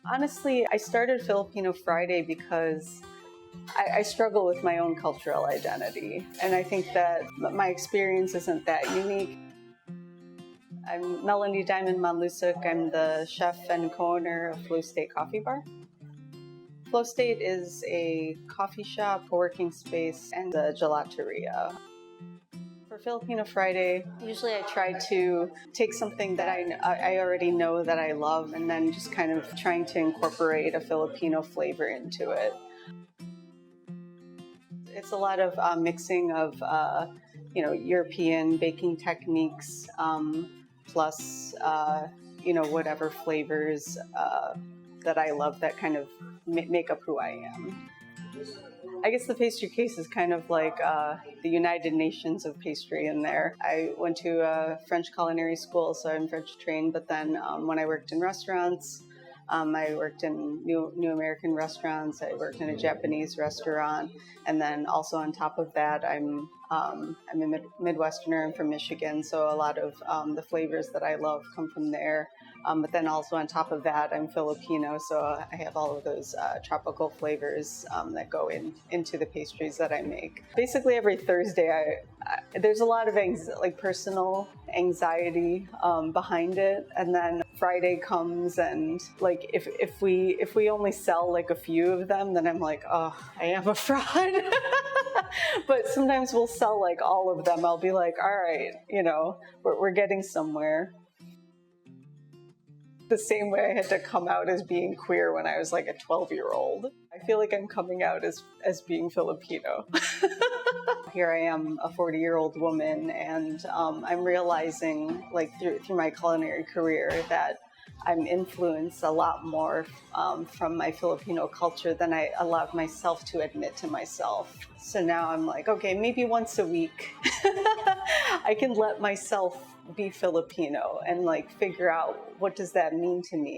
Honestly, I started Filipino Friday because I struggle with my own cultural identity, and I think that my experience isn't that unique. I'm Melanie Diamond Manlusuk. I'm the chef and co-owner of Flow State Coffee Bar. Flow State is a coffee shop, co-working space, and a gelateria. For Filipino Friday, usually I try to take something that I already know that I love and then just kind of trying to incorporate a Filipino flavor into it. It's a lot of mixing of European baking techniques plus whatever flavors that I love that kind of make up who I am. I guess the pastry case is kind of like the United Nations of pastry in there. I went to a French culinary school, so I'm French trained, but then when I worked in restaurants, I worked in New American restaurants, I worked in a Japanese restaurant, and then also on top of that, I'm a Midwesterner. I'm from Michigan, so a lot of the flavors that I love come from there. But then also on top of that, I'm Filipino, so I have all of those tropical flavors that go into the pastries that I make. Basically, every Thursday, there's a lot of personal anxiety behind it, and then Friday comes, and like if we only sell like a few of them, then I'm like, oh, I am a fraud. But sometimes we'll sell like all of them. I'll be like, all right, we're getting somewhere. The same way I had to come out as being queer when I was like a 12-year-old. I feel like I'm coming out as being Filipino. Here I am, a 40-year-old woman, and I'm realizing, like through my culinary career, that I'm influenced a lot more from my Filipino culture than I allowed myself to admit to myself. So now I'm like, okay, maybe once a week I can let myself be Filipino and like figure out what does that mean to me.